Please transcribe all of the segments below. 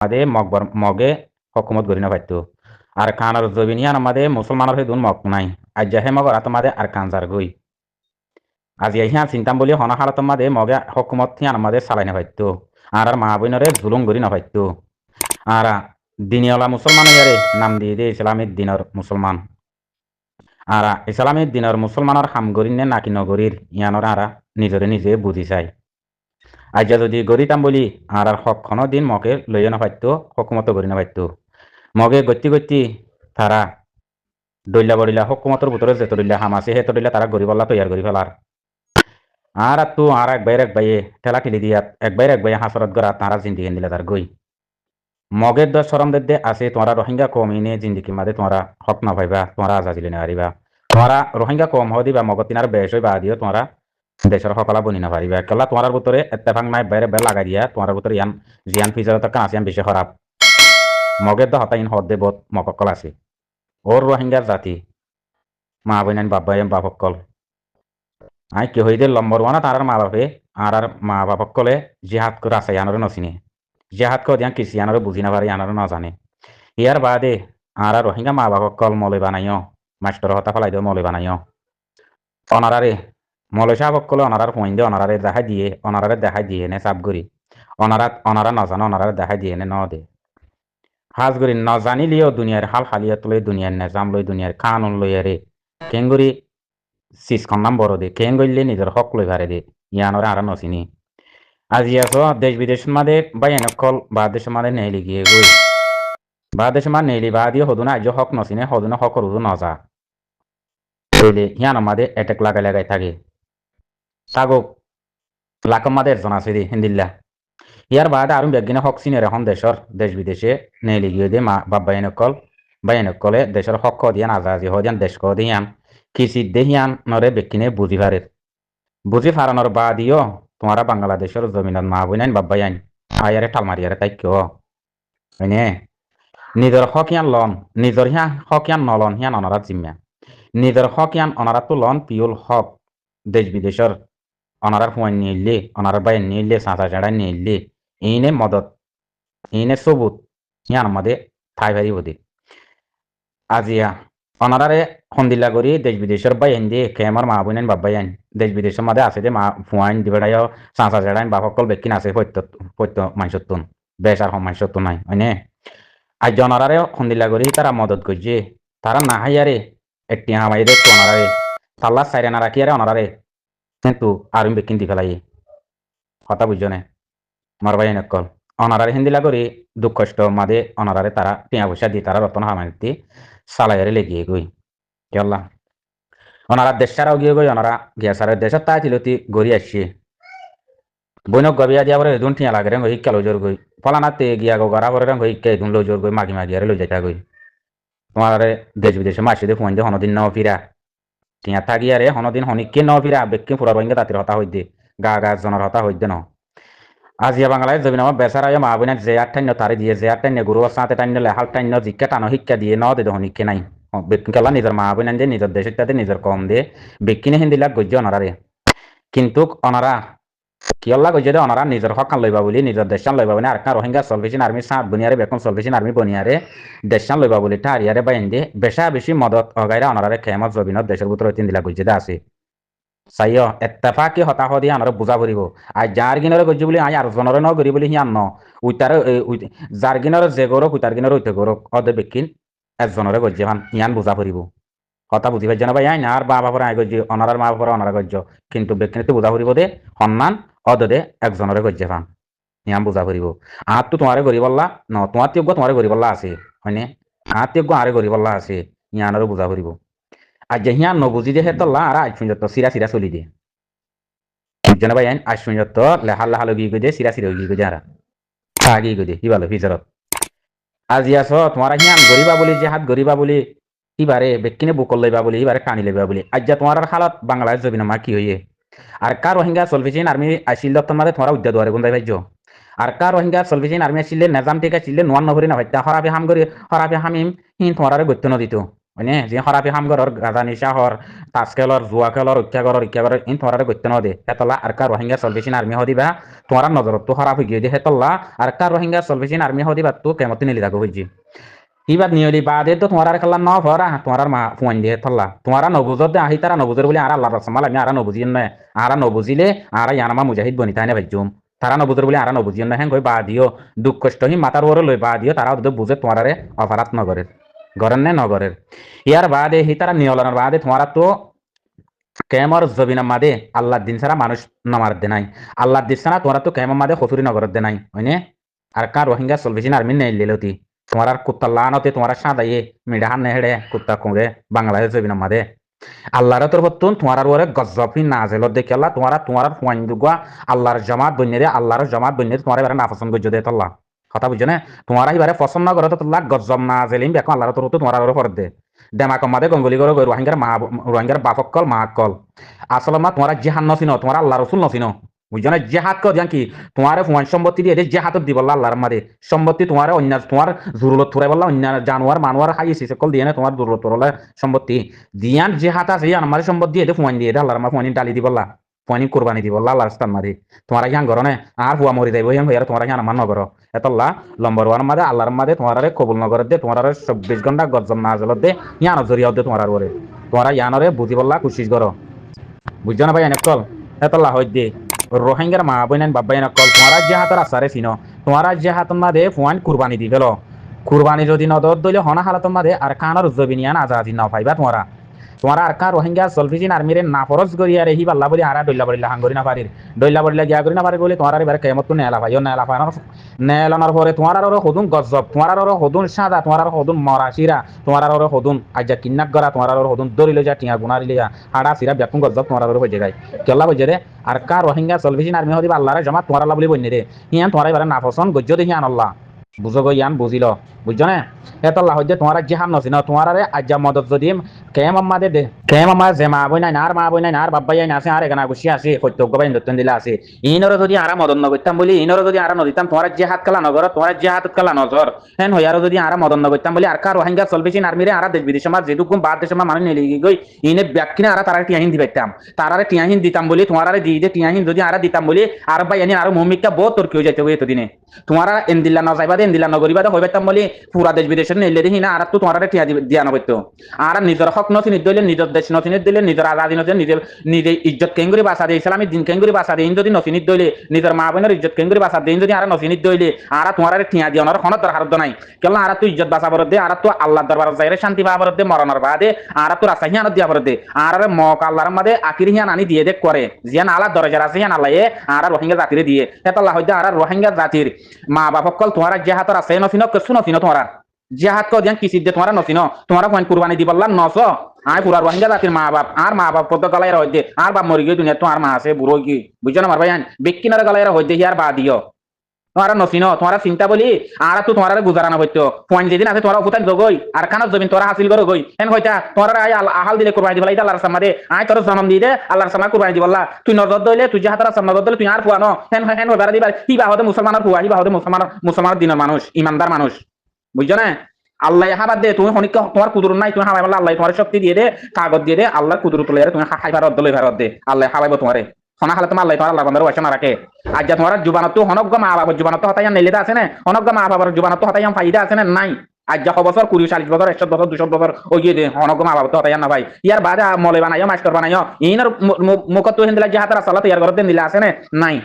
আমাদের মগে হকুমত গরি না পাইতো আর খানার জবিনিয়ান আমাদের মুসলমানের হে দুন মগ নাই আজ হে মগর তোমাদের আর কানজার গই আজ হিয়ান চিন্তাম বলি হনা হালত আমাদের মগে হকুমত হিয়ান আমাদের চালাই না পাইতো আর মা বোনরে জুলুম গরি না পাইতো আর দিনিওয়ালা মুসলমান ইয়ারে নাম দিয়ে দে ইসলামিক দিনের মুসলমান আর ইসলামিক দিনের মুসলমানের হাম গরির নে নাকি নগরীর ইয়ানর আরা নিজরে নিজে বুঝি চাই আজ যদি গরিতাম বলি আর হকখনো দিন মকে লইয়া না পাইতো হকুমত গরি না পাইতো মগে গতি গতি তারা দইলা বড়িলা হকুমতর ভিতরে যে তরিলা হাম আছে হে তরিলা তারা গরিবল্লা তৈয়ার করি ফেলার আর তু আর এক বাইয়ে ঠেলা ঠেলি দিয়া এক বাইয়ে হাসরত গড়া তারা জিন্দিগি দিলে তার গই মগের দশ সরম দে আছে তোমরা রোহিঙ্গা কম ইনে জিন্দিগি মাঝে তোমরা হক না পাইবা তোমরা আজাদি না পারিবা তোমরা রোহিঙ্গা কম হও দিবা মগত তিনার বেশ হইবা দিও তোমরা দেশের সকলা বনি না পারিবা কেলা তোমার ভিতরে এত্তেফাং নাই বাইরে বেল লাগাই দিয়া তোমার ভিতরে ইয়ান জিয়ান ফিজারত কান আছে বেশি খারাপ মগের দ হতাইন হদ দে বহুত মককল আছে ওর রোহিঙ্গার জাতি মা বইনান বাপকল আই কি হইতে লম্বর ওয়ানা তার মা বাপে আর মা বাপকলে জিহাদ করে আছে ইয়ানরে নচিনে জিহাদ করে দিয়ান কিছু ইয়ানরে বুঝি না পারে ইয়ানরে নজানে ইয়ার বাদে আর রোহিঙ্গা মা বাপকল মলে বানাইও মাস্টর হতা ফেলাই দিও মলে বানাইও অনারারে মলে সাহবকলে অনারার পয়েন্ট দিয়ে অনারারে দেখাই দিয়ে নে চাপ করি অনারা নজানো অনারারে দেখাই দিয়ে নে ন দে হাজ করি নজানিলিও দুনিয়ার হাল হালিয়াত লই দুনিয়ার নেজাম লই দুনিয়ার কানুন লই আরে কেঙ্গুরি সিসখন নাম বড় দে কেন গইলে নিজের হক লই ভারে দে ইয়ানরে আর নচিনি আজি আছো দেশ বিদেশ মাদে বাই এনেকল বা দেশ মাদে নেইলি গিয়ে গই বা দেশ মা নেইলি বা দিয়ে হদুনা আজ হক নচিনে হদুনা হক রুদু নজা কইলে ইয়ান মাদে এটেক লাগাই থাকে সাগক লাকম মাদে একজন আছে দি হিন্দিল্লা ইয়ার বাদে আরো বেগিনে হক চিনে এখন দেশ বিদেশে নেইলি গিয়ে দে মা বাবা এনেকলে দেশের হক দিয়ান আজাজি হদিয়ান দেশ দিয়ান কিসি দেহিয়ান নরে বেকিনে বুঝি পারে বুঝি ফারানোর বাদিও তোমারা বাংলাদেশের জমিনত মা বইনাইন বাব্বাই আইন আয়ারে ঠাল মারিয়ারে তাই কেউ হয়নে নিজের হকিয়ান লন নিজের হিয়া হকিয়ান নলন হিয়ান অনারা জিম্মা নিজের হকিয়ান অনারা তো লন পিউল হক দেশ বিদেশের অনারার হুয়ান নিলে অনারার বাইন নিলে চাঁচা চাড়া নিলে ইনে মদত ইনে সবুত হিয়ান আমাদের ঠাই ভারি হদি আজিয়া অনারারে হন্দিল্লা করি দেশ বিদেশের বাইন দিয়ে কেমার মা বইনাইন বাব্বাই আইন দেশ বিদেশের মধ্যে আছে যে মা ফুয়াইন দিবেড়াই চাঁচা চাড়াইন বা সকল বেকিন আছে সত্য মাইসত্তুন বেশ আর মাইসত্তু নাই হয়নে আজ অনারারে হন্দিল্লা করি তারা মদত করছে তারা না হাইয়ারে একটি হামাই দে অনারারে তাল্লা সাইরে না রাখি আরে অনারারে কিন্তু আর বেকিন দি ফেলাই কথা বুঝছো নে মারবাই নকল অনারারে হিন্দিলা করি দুঃখ কষ্ট মাদে অনারারে তারা টিয়া পয়সা দি তারা রতন হামাইতি সালাইয়ারে লেগিয়ে গই কেলা ওনারা দেশ ছাড়াও গিয়ে গই ওনারা গিয়া সারের দেশের তাই তিলতি গড়ি আসছে বইনক গবিয়া দিয়া পরে এদুন ঠিয়া লাগে রে হিক্কা লই জোর গই ফলানাতে গিয়া গো গড়া পরে রঙ হিক্কা এদুন লই জোর গই মাগি আরে লই যাইতা গই তোমার দেশ বিদেশে মাসি দে ফোন দে হনদিন ন ফিরা ঠিয়া থাকি আরে হনদিন হনিকে ন ফিরা বেক্কে ফুরা রঙে তাতির হতা হইতে গা জনের হতা হইতে ন আজিয়া বাংলায় জবিন আমার বেচারা মা বইনা যে আটান্য তারে দিয়ে যে আটান্য গুরু সাথে টান্য লেহাল টান্য জিজ্ঞা টানো শিক্ষা দিয়ে ন দে হনিকে নাই বেলা নিজের মা বইনা দিয়ে নিজের দেশের তাদের নিজের কম দিয়ে বেকিনে হিন্দিলা গজ্য অনারারে কিন্তু অনারা কিয়ল্লা গজ্য দে অনারা নিজের হকান লইবা বলি নিজের দেশান লইবা বলি আর রোহিঙ্গা সলভেশন আর্মি সাত বুনিয়ারে বেকন সলভেশন আর্মি বনিয়ারে দেশান লইবা বলি টারিয়ারে বাইন দিয়ে বেশা বেশি মদত অগাইরা অনারারে খেমত জবিনত দেশের ভিতরে তিন দিলা গজ্য দে আছে চাইও এত্তেফাকি হতাশ দিয়ে আনারে বুঝা ফুরিব আর যার গিনরে গজ্য বলি আই আর জনরে ন করি বলি হিয়ান ন উইতারে যার গিনরে যে গৌরক উইতার গিনরে উইতে গৌরক অদে বেকিন একজনরে গজ্য ভান ইয়ান বুঝা ফুরিব কথা বুঝি পাইছে না ভাই আইন আর মা বাপরা আই গজ্য অনারার মা বাপরা অনারা গজ্য কিন্তু বেকিনে তো বুঝা ফুরিব দে সন্মান অদে একজনরে গজ্য ভান ইয়ান বুঝা ফুরিব আর তো তোমারে গরিবল্লা ন তোমার যোগ্য তোমারে গরিবল্লা আছে হয়নে আর যোগ্য আরে গরিবল্লা আছে ইয়ানরে বুঝা ফুরিব আর যে হিয়ান নবুঝি যে হেতল্লা আর আজ পর্যন্ত সিরা চলি দিয়ে বুঝছেন ভাই আজ পর্যন্ত লেহাল গিয়ে গিয়ে সিরা গিয়ে গিয়ে যারা গিয়ে গিয়ে কি ভালো ফিচারত আজি আস তোমার হিয়ান গরিবা বলি যে হাত গরিবা বলি ইবারে বেকিনে বুকল লইবা বলি ইবারে টানি লইবা বলি আজ যা তোমার হালত বাংলাদেশ জবিন মা কি হইয়ে আর কার রোহিঙ্গা চলফিসিন আর্মি আসিল দপ্তর মাঝে তোমার উদ্যা দুয়ারে গুন্দাই ভাইজ আর কার রোহিঙ্গা চলফিসিন আর্মি আসিলে নেজাম ঠিক আসিলে নোয়ান নভরি না ভাইতা হরাবি হাম করি হরাবি হামিম হিন তোমার গত্য নদিত মানে যে খরাপি হাম ঘরর গাজা নিশা হর তাস খেলর জুয়া খেলর ইচ্ছা করর ইন তোমার করতে ন দে হেতলা আর কা রোহিঙ্গা সলভেশন আর্মি হদিবা তোমার নজরত তো খরাপ হয়ে দিয়ে হেতলা আর কা রোহিঙ্গা সলভেশন আর্মি হদিবা তো কেমতে নিলি থাকো হইজি ইবাদ নিয়লি বাদে তো তোমার খেলা ন ভরা তোমার মা ফোন দিয়ে থল্লা তোমার নবুজত আহি তারা নবুজের বলে আর আল্লাহ রাসমাল আমি আর নবুজি না আর নবুজিলে আর ইয়ানামা মুজাহিদ বনি তাই না ভাইজুম তারা নবুজের বলে আর নবুজি না হ্যাঁ কই বা দিও দুঃখ কষ্ট হি মাতার ওরে লই বা দিও তারা ওদের বুঝে তোমারে অপরাধ নগরের গরেন নে নগরের ইয়ার বাদে হি তারা নিয়লনের বাদে তোমার তো কেমর জবিনা মাদে আল্লাহ দিন ছাড়া মানুষ নমার দে নাই আল্লাহ দিন ছাড়া তোমরা তো কেমন মাদে খসুরি নগরের দে নাই হয়নে আর কার রোহিঙ্গা চলবেছিন আর্মি নেই লিলতি তোমার কুত্তা লানতে তোমার সাদাইয়ে মিডাহান নেহেড়ে কুত্তা কুঁড়ে বাংলাদেশ জবিনা মাদে আল্লাহর তোর বর্তন তোমার ওরে গজফি নাজেল দেখে আল্লাহ তোমার ফুয়াইন দুগুয়া আল্লাহর জামাত বন্যে দে আল্লাহর জামাত বন্যে তোমার এবারে নাফসন গজ্জ দে তল্লা কথা বুঝছো না তোমার এবারে পছন্দ করো তো তোল্লা গজম নাজেলিম দেখো আল্লাহর তোর তো তোমার ওরে ফর দে ডেমাক মাদে গঙ্গলি করে রোহিঙ্গার বাপকল মাকল আসলে মা তোমার জেহান নছিন তোমার আল্লাহ রসুল নছিন বুঝছো না জেহাদ কর কি তোমার ফুয়াইন সম্পত্তি দিয়ে জেহাতত দিব আল্লাহর মাদে সম্পত্তি তোমার অন্য তোমার জুরুলত থুরাই বললা অন্য জানোয়ার মানুয়ার হাইয়েছি সকল দিয়ে না তোমার জুরুলত তোরলা সম্পত্তি দিয়ান জেহাত আছে আমার সম্পত্তি দিয়ে ফুয়াইন দিয়ে আল্লাহর মা ফুয়াইন ডালি দিব আল্লাহ ফুয়াইন কোরবানি দিব আল্লাহ স্থান মাদি তোমার ইয়ান ঘর নে আর হুয়া মরি যাইব ইয়ান হইয়ার তোমার ইয়ান আমার নগর এতল্লা নম্বর ওয়ান মাদে আল্লাহর মাদে তোমার কবুল নগর দে তোমার 24 ঘন্টা গজম নাজলত দে ইয়ান জরিয়া দে তোমার ওরে তোমার ইয়ানরে বুঝি বললা কোশিশ করো বুঝছো না ভাই এনে কল এতল্লা হই দে রোহিঙ্গার মা বইনান বাবা এনে কল তোমার যে হাতের আসারে চিনো তোমার যে হাত মাদে ফুয়াইন কুরবানি দি ফেলো কুরবানি যদি নদর দইলে হনা হালাত মাদে আর কানার জবিনিয়ান আজাদি না পাইবা তোমার আর কা রোহিঙ্গা সলফিজিন আর্মিরে না ফরজ করিয়া রেহি পাল্লা বলি আর ডইলা বলিলা হাঙ্গরি না পারির ডইলা বলিলা গিয়া করি না পারি বলে তোমার এবারে কেমত তো নেলা ভাইও নেলা ফানার নেলানোর পরে তোমার আর হদুন গজব তোমার আর হদুন সাদা তোমার আর হদুন মরাশিরা তোমার আর হদুন আজ্জা কিন্নাক গরা তোমার আর হদুন দরি লই যা টিয়া গুনারি লিয়া হাড়া সিরা ব্যাকুন গজব তোমার আর হয়ে যায় কেলা হয়ে যায় আর কা রোহিঙ্গা সলফিজিন আর্মি হদিবা আল্লাহরে জমা তোমার আল্লাহ বলি বন্যে রে হিয়ান তোমার এবারে না পছন্দ গজ্জ দেখি আন আল্লাহ বুঝো গো ইয়ান বুঝিল বুঝছো না এতল্লা হইতে তোমার জেহান নছিন তোমার আরে আজ্জা মদত যদি কেম আমাদে দে কেম আমার যে মা বই নাই আর মা বই নাই আর বাব্বাই নাই আছে আর এখানে গুছি আছে সত্যজ্ঞ বাই নতুন দিলা আছে ইনর যদি আর মদন নগরতাম বলি ইনর যদি আর নদিতাম তোমার যে হাত কালা নগর তোমার যে হাত কালা নজর হেন হইয়ার যদি আর মদন নগরতাম বলি আর কার রোহিঙ্গা চলবেছিন আর্মিরে আর দেশ বিদেশ আমার যেটুকু বাদ দেশ আমার মানুষ নেলি গই ইনে ব্যাকিনে আর তারা টিয়াহিন দিবাইতাম তারারে টিয়াহিন দিতাম বলি তোমার আরে দিয়ে টিয়াহিন যদি আর দিতাম বলি আর ভাই এনে আর মমিকটা বহুত তোর কেউ যাইতে এতদিনে তোমার এন্দিল্লা ন যাইবা এন্দিল্লা নগরিবা হইবাইতাম বলি পুরা দেশ বিদেশের নেলে দেখি না আর তো তোমার টিয়া দিয়া নবইতো আর নিজের হক নথি দিলে নিজের দেশ নথি দিলে নিজের আজাদি নথি নিজে ইজ্জত কেঙ্গুরি বাসা দিয়ে ইসলামী দিন কেঙ্গুরি বাসা দিয়ে যদি নথি দইলে নিজের মা বোনের ইজ্জত কেঙ্গুরি বাসা দিয়ে যদি আর নথি দইলে আর তোমার টিয়া দিয়ে ওনার খনত দরকার নাই কেন আর তো ইজ্জত বাসা বরদ দে আর তো আল্লাহ দরবার যাইরে শান্তি পাওয়া বরদ দে মরণের বাদে আর তো রাস্তা হিয়ানত দিয়া বরদ দে আর মক আল্লাহর মাদে আকির হিয়ান আনি দিয়ে দেখ করে জিয়ান আল্লাহ দরজার আছে হিয়ান আল্লাহ আর রোহিঙ্গা জাতিরে দিয়ে হেতাল্লাহ হইতে আর রোহিঙ্গা জাতির মা বাপ কল তোমার যে হাতর আছে নথিন কিছু নথিন তোমার যে হাত কদিয়ান কিসি দিয়ে তোমার নথিন তোমার পয়েন্ট কুরবানি দি বললাম নশ আয় পুরা রোহিঙ্গা জাতির মা বাপ আর মা বাপ পদ্ম গালাইরা হইতে আর বাপ মরি গিয়ে দুনিয়া তোমার মা আছে বুড়ো কি বুঝছো না আমার ভাই বেকিনার গালাইরা হইতে আর বা দিও তোমার নসিন তোমার চিন্তা বলি আর তো তোমার গুজারানো হইতো পয়েন্ট যেদিন আছে তোমার উপায় জগই আর খানা জমিন তোরা হাসিল করো গই হেন হইতা তোমার আহাল দিলে কুরবানি দিবলা এটা আল্লাহর সামনে আয় তোর জন্ম দিয়ে দে আল্লাহর সামনে কুরবানি দিবলা তুই নজর দইলে তুই যে হাতার সামনে নজর দইলে তুই আর পুয়ানো হেন হেন হইবার দিবার হি বাহদে মুসলমানের পুয়া হি বাহদে মুসলমানের দিনের মানুষ ইমানদার মানুষ বুঝছো না আল্লাহ হাবাদ দে তুমি হনিক তোমার কুদুর নাই তুমি হাবাই বললা আল্লাহ তোমার শক্তি দিয়ে দে কাগজ দিয়ে দে আল্লাহ কুদুর তুলে তুমি হাই ভারত দলে ভারত দে আল্লাহ হাবাইব তোমারে হনা হালে তোমার আল্লাহ আল্লাহ বান্দার ওয়াশনা রাখে আজ যা তোমার জুবানত হনজ্ঞ মা বাবার জুবানত হতাইয়া নেলিদা আছে না হনজ্ঞ মা বাবার জুবানত হতাইয়া ফাইদা আছে না নাই আজ যা বছর 20-40 বছর 100 বছর 200 বছর ওই গিয়ে দে হনজ্ঞ মা বাবার হতাইয়া না ভাই ইয়ার বাদে মলে বানাইও মাস্টার বানাইও ইনার মুখত তো হিন্দিলা যে হাতার সালাত ইয়ার ঘরতে দিলা আছে না নাই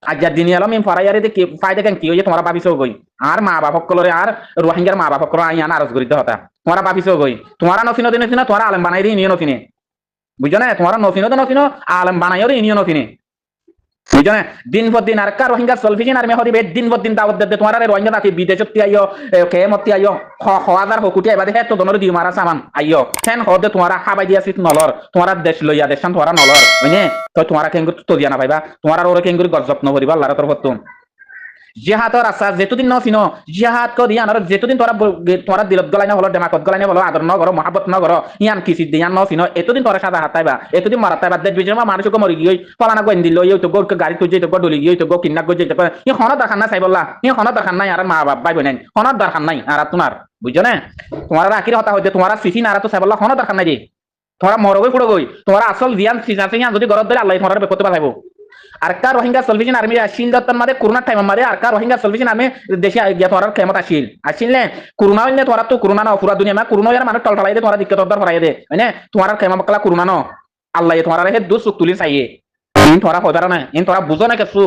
আজ যা দিন এলাম ফরাইয়ারে কি ফায়দা কেন কি হইছে তোমার ভাবিছো গই আর মা বাপ সকলরে আর রোহিঙ্গার মা বাপ সকল আইয়ান আরজ করিতে হতা তোমার ভাবিছো গই তোমার নথিনো দিনে তোমার আলেম বানাই দি নিও নথিনে বুঝছো না তোমার নথিনো আলেম বানাইও নিও নথিনে বুঝছো না দিন পর দিন আর কার রোহিঙ্গা সলফিজিন আর মেহদি বে দিন পর দিন দাওয়াত দে তোমার রোহিঙ্গা জাতি বিদেশত আইও কেমতি আইও হাজার হকুটি আইবা দেখে তো দনর দি মারা সামান আইও সেন হদে তোমার হাবাই দিয়া সিট নলর তোমার দেশ লইয়া দেশান তোমার নলর বুঝনে তো তোমার কেঙ্গুর তো দিয়া না পাইবা তোমার ওরে কেঙ্গুর গজব নকরিবা আল্লাহর তরফ তো জিহাদর আশা যেতদিন নছিন জিহাদ করি আনার যেতদিন তোরা দিলত গলাই না হলো ডেমাকত গলাই না হলো আদর নগর মহাবত নগর ইয়ান কিসি দিয়ান নছিন এতদিন তোরা সাদা হাতাইবা এতদিন মারাতাইবা দেশ বিজয় মানুষকে মরি গিয়ে ফলানা গো দিল ইয়ে তো গোর গাড়ি তুই যেতে ডলি গিয়ে তো গো কিন্না গো যেতে ই হন দরকার না চাই বললা ই হন দরকার নাই আর মা বাপ ভাই বোন হন দরকার নাই আর তোমার বুঝছো না তোমার আখির হতা হইতে তোমার সিসি নারা তো সাবল্লা হন দরকার নাই তোমরা মরগই পুরো গই তোমার আসল জিয়ান সিজা সিজা যদি গরত ধরে আল্লাহ তোমার করতে পারবো আর কা রোহিঙ্গা সলভেশন আর্মি আসিল দত্তন মাদে করোনা টাইম মাদে আর কা রোহিঙ্গা সলভেশন আর্মি দেশে গিয়া তোমার ক্ষমতা আসিল করোনা হইলে তোমার তো করোনা না পুরা দুনিয়া মা করোনা ইয়ার মানুষ টলটলাই দে তোমার দিক্কত দর হরাই দে মানে তোমার ক্ষমতা বাকলা করোনা ন আল্লাহ তোমার হে দু সুখ তুলি চাইয়ে ইন তোরা হইবার না ইন তোরা বুঝো না কিছু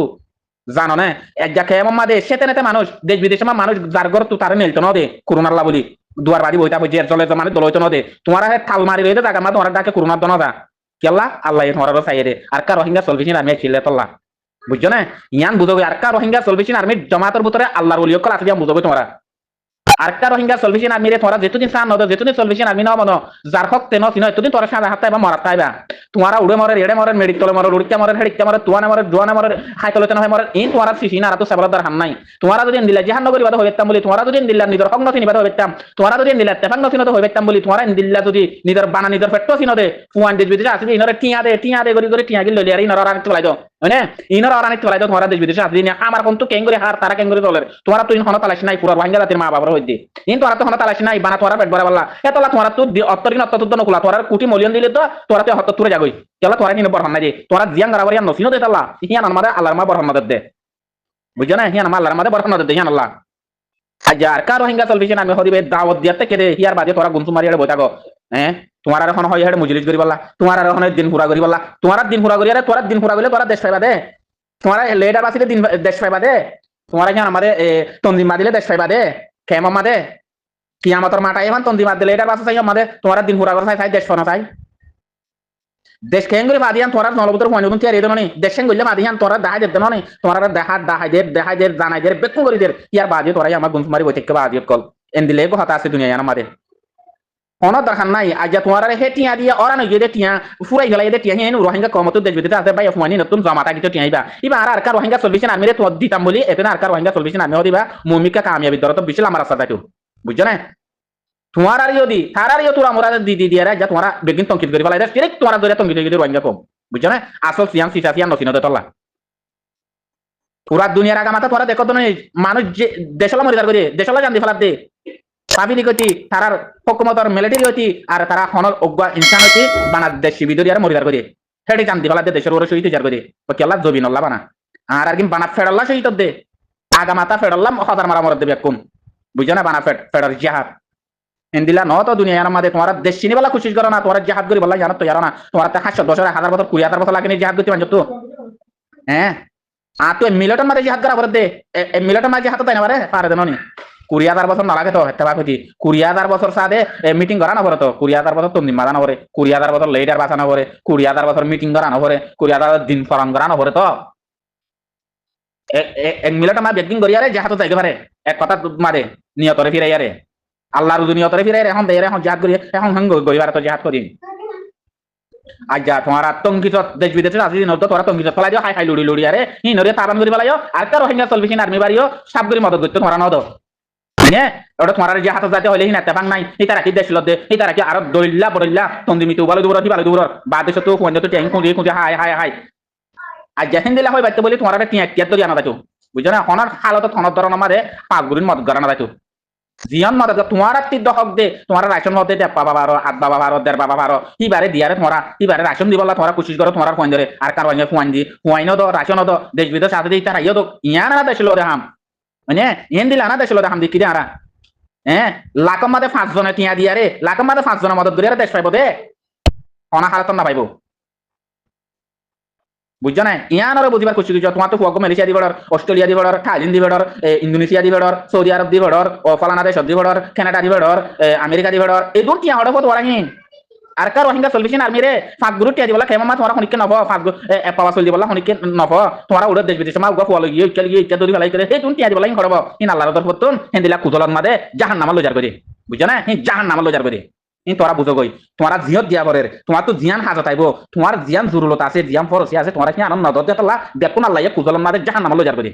জানো না এক যা ক্ষমতা মাদে সেতে নেতে মানুষ দেশ বিদেশে মানুষ যার ঘর তো তারে মেলতো না দে করোনার লা বলি দুয়ার বাড়ি বইতা বই জের জলে মানে দলইতো না দে তোমার হে ঠাল মারি রইতে জায়গা মা তোমার ডাকে করোনার দনা দা কেলা আল্লাহ তোমার চাইয়ে দে আর কা রোহিঙ্গা সলভেশন আর্মি ছিলে তোলা বুঝছো না ইয়ান বুঝবে আর কা রোহিঙ্গা সলভেশন আর্মি জমাতের ভিতরে আল্লাহর ওলি হকল আছে বুঝবে তোমরা আর কা রোহিঙ্গা সলভেশন আর্মি রে তোমরা যেতুদিন সান নদ যেতুদিন সলভেশন আর্মি না মনো যার হক তেন সিন এতদিন তোরা সাদা হাতে বা মরাত পাইবা তোমরা উড়ে মরে এড়ে মরে মেডিকেল মরে উড়িকা মরে হেডিকা মরে তুয়ানা মরে জোয়ানা মরে হাইতলতে না মরে এই তোমরা সিসি না তো সাবলাদার হাম নাই তোমরা যদি দিলা জাহান নগরী বাদ হইতাম বলি তোমরা যদি দিলা নিদর হক নথি নিবাদ হইতাম তোমরা যদি দিলা তেফাক নথি নথি হইতাম বলি তোমরা দিলা যদি নিদর বানা নিদর পেট্টো সিন দে ফুয়ান দেশ বিদেশে আছে ইনরে টিয়া দে গরি টিয়া গিল ললি আর ইনরা রানিত চলাই দাও মানে ইনরা রানিত চলাই দাও তোমরা দেশ বিদেশে আছে আমার কোন তো কেঙ্গরি হার তারা কেঙ্গরি চলে তোমরা তো ইন হন তালাশ নাই পুরো রোহিঙ্গা জাতির মা বাবার হইতে ইন তোমরা তো হন তালাশ নাই বানা তোমরা পেট ভরা বললা এতলা তোমরা তো অত্তরিন অত্ততুদ্দ নকুলা তোমরা কোটি মিলিয়ন দিলে তো তোমরা তো হত তুরে যাগই কেলা তোমরা নিন বরহন নাই তোমরা জিয়ান গরাবর ইয়ান নসিনো দে তাল্লা হিয়ান আমারে আল্লাহর মা বরহন দে বুঝছো না হিয়ান আল্লাহর মা বরহন দে হিয়ান আল্লাহ হাজার কা রোহিঙ্গা সলভেশন আমি হরিবে দাওয়াত দিয়াতে কেদে হিয়ার বাদে তোরা গুনসু মারি বই থাকো হ্যাঁ তোমার আর এখন হয় হেড মুজলিস করি বললা তোমার আর এখন দিন পুরা করি বললা তোমার দিন পুরা করি আরে তোরা দিন পুরা গেলে তোরা দেশ পাইবা দে তোমার লেডার বাসিলে দিন দেশ পাইবা দে তোমার কেন আমাদের তন্দিম মাদিলে দেশ পাইবা দে কেম আমাদের কি আমাদের মাটা এমন তন্দিম মাদ দিলে লেডার বাসা চাই আমাদের তোমার দিন পুরা করে চাই দেশ পানা চাই দেশ কেঙ্গুরি মাদিয়ান তোরা নলবতর পয়েন্ট তিয়ার এদ ননি দেশ কেঙ্গুলে মাদিয়ান তোরা দাহাই দেব ননি তোরা দেখাই দে জানাই দে বেকুন করি দে ইয়ার বাদে তোরাই আমার গুনসু মারি বই থেকে বাদিয়ত কল এন্দিলে গো হতা আছে দুনিয়া আমাদের অন দরকার নাই আজ তোমার হে টিয়া দিয়ে ওরা নই যে টিয়া ফুরাই গেলাই দে টিয়া হেন রোহিঙ্গা কমতো দেশ বিদেশে আছে ভাই ফুমানি নতুন জমাতা কিছু টিয়াইবা ইবা আর কা রোহিঙ্গা সলভেশন আর্মি রে তো দিতাম বলি এতে আর কা রোহিঙ্গা সলভেশন আর্মি দিবা মুমিকা কামিয়াবি দরত বিশাল আমার রাস্তা দাইতো বুঝছো না তোমার আর যদি তার আর তোরা মোরা দি দিয়ে যা তোমরা বেগিন তঙ্কিত করি ফেলাই ডাইরেক্ট তোমরা ধরে তঙ্কিত করি রোহিঙ্গা কম বুঝছো না আসল সিয়ান সিসা নসিনো দে তোলা পুরা দুনিয়ার আগা মাথা তোরা দেখো তো মানুষ যে দেশলা মরিদার করে দেশলা জান দি ফেলার দে পাবিলিক হতি তারার হকুমতর মিলিটারি হতি আর তারা হনর অজ্ঞা ইনসান হতি বাংলাদেশ বিদরি আর মরিদার করে হেডি জান দি ফেলার দে দেশের ওর শহীদ যার করে ও কেলা জবিন আল্লাহ বানা আর কি বানা ফেডাল্লা শহীদ দে আগা মাথা ফেডাল্লাম হাজার মারা মরদ দেবে কোন বুঝছো না বানা ফেডার জিহাদ এন্দিলা ন তো দুনিয়া আমাদের তোমার দেশ চিনি বলা খুশি করো না তোমার জাহাদ করি বলা জানো তো জানো না তোমার 500 বছর 20,000 বছর লাগে জাহাদ করতে পারছো তো হ্যাঁ আর তুই মিলিটন মাঝে জাহাদ করা করে দে মিলিটন মাঝে হাত তাই না পারে দেন নি 20,000 বছর নালাগে তো হেতে বাকি 20,000 বছর সাদে মিটিং করা না পরে তো 20,000 বছর তুমি মারা না পরে 20,000 বছর লিডার বাঁচানো পরে 20,000 বছর মিটিং করা না পরে 20,000 দিন ফরম করা না পরে তো এক মিলিটন মা বেগিং করিয়ারে জাহাদ যাইতে পারে এক কথা মারে নিয়তরে ফিরাইয়ারে আল্লাহর দুনিয়তরে ফিরাই এখন দেয় এখন জাহাদ করি এখন হঙ্গ গরিবার তো জাহাদ করি আজ যা তোমার আতঙ্কিত দেশ বিদেশে আছে নতো তোরা তঙ্কিত ফলাই দিও হাই হাই লুড়ি লুড়ি আরে ই নরে তাবান করি ফেলাইও আর কার রোহিঙ্গা সলভেশন আর্মি বাড়িও সব করে মদত করতে তোমরা নদ হ্যাঁ ওটা তোমার যে হাত যাতে হইলে হিনা তেবাং নাই এই তারা কি দেশ লদে এই তারা কি আরো দইল্লা বড়িল্লা তন্দিমি তো ভালো দূর ভালো দূর বাদে তো কোন তো ট্যাঙ্ক খুঁজে খুঁজে হাই হাই হাই আজ যেখান দিলা হয় বাইতে বলি তোমার টিয়া টিয়া তো জানা দাইতো বুঝছো না হনার হালত থনত ধরন আমারে 5 গুরিন মদত করা না দাইতো জিয়ান মদত তোমার তিন দশক দে তোমার রাশন মতে দে বাবা বারো আট বাবা বারো দেড় বাবা বারো ইবারে দিয়ারে তোমারা ইবারে রাশন দিবলা তোমার কোশিশ করো তোমার ফোন ধরে আর কার ওয়াইনে ফোন দি ফোয়াইনো তো রাশন তো দেশ বিদেশ সাথে দিই তারা ইয়ে তো ইয়ান না দেশলো দেখাম মানে ইয়েন দিলা না দেশলো দেখাম দেখি আরা হ্যাঁ লাখম মাদে 5 জনে টিয়া দিয়ারে লাখম মাদে 5 জনের মদত করিয়ারে দেশ পাইব দে অনা হালত না পাইব বুঝছো না ইয়ানরে বুঝিবার খুশি কিছু তোমার তো ফুয়াকো মালয়েশিয়া দিবড়র অস্ট্রেলিয়া দিবড়র থাইল্যান্ড দিবড়র ইন্দোনেশিয়া দিবড়র সৌদি আরব দিবড়র ও ফলানা দেশ দিবড়র কানাডা দিবড়র আমেরিকা দিবড়র এই দূর টিয়া হড়ব তোরা নি আর কার রোহিঙ্গা সলভেশন আর্মি রে 5 গুরু টিয়া দিবলা কেমা তোমার হনিকে নব 5 পাওয়া চল দিবলা হনিকে নব তোমার উড়ে দেশ বিদেশে মা গফ হলো গিয়ে চল গিয়ে ইত্যাদি দরি ফেলাই করে এই তুমি টিয়া দিবলা ইন করব ইন আল্লাহর দরফত হেন্দিলা কুজলন মাদে জাহান্নামে লজার করে বুঝছো না হি জাহান্নামে লজার করে ইন তোরা বুঝো গই তোমার জিয়ত দিয়া পরের তোমার তো জিয়ান হাজত আইব তোমার জিয়ান জরুরত আছে জিয়ান ফরসি আছে তোমার কি আনন্দ নজর দেতলা দেখুন আল্লাহ কুজলন মাদে জাহান্নামে লজার করে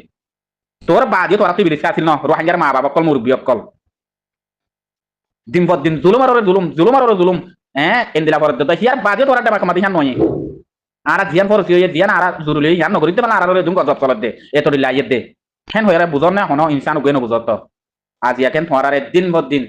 তোর বাদি তোরা তুই বিদেশে আসিল ন রোহিঙ্গার মা বাবা কল মুরব্বী কল দিন পর দিন জুলুম আর জুলুম হ্যাঁ এন্দিলা পরে তো হিয়ার বাদি তোরা টাকা কামাতি হান নয় আর জিয়ান ফরসি হয়ে জিয়ান আর জরুরি ইয়ান নগরিতে মানে আর দুম গজব চলত দে এত দিলা ইয়ে দে হেন হইরা বুঝর না হন ইনসান গেন বুঝত আজ ইয়াকেন তোমার দিন পর দিন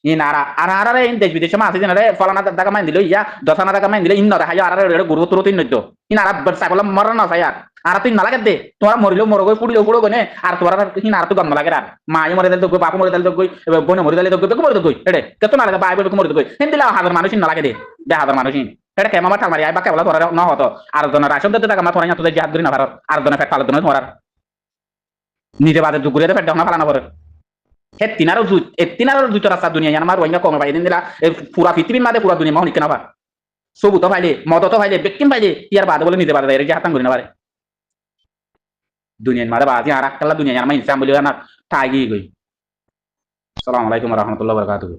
ইনারা আর আর ইন দেশ বিদেশে মা আছে জেনারে ফলানা টাকা মাইন দিল ইয়া 10,000 টাকা মাইন দিল ইন নদা হাই আর আর গুরু তুরো তিন নদ্য ইনারা ছাগল মর না চাই আর তুই না লাগে দে তোরা মরিলেও মরগো পুড়িলেও পুড়ো গনে আর তোরা হিন আর তো গম লাগে আর মাই মরে দিল তো বাপ মরে দিল তো গই বোন মরে দিল তো মরে গই এডে কত না লাগে বাই বলে মরে গই হিন দিলা হাজার মানুষ না লাগে দে বে হাজার মানুষ হিন এটা কেমন মাথা মারি আই বা কেবল তোরা না হতো আর জন রাশন দিতে টাকা মা তোরা না তো জিহাদ করি না ভারত আর জন ফেট পালে জন তোরা নিজে বাদে দুগুরে ফেট না ফালানা পরে তিনারও দুটো রাস্তা দুনিয়া আমার রোহিঙ্গা কমে পাই দিন দিলা পুরা পৃথিবীর মাঝে পুরা দুনিয়া মহন কেনা পা সবু তো পাইলে মদ তো পাইলে ব্যক্তিম পাইলে ইয়ার বাদ বলে নিজে বাদ দেয় যে হাতান করি না পারে দুনিয়ার মাঝে বাদ আর একটা দুনিয়া আমার ইনসাম বলে না ঠাই গিয়ে গই আসসালামু আলাইকুম রহমতুল্লাহ বরকাতুহু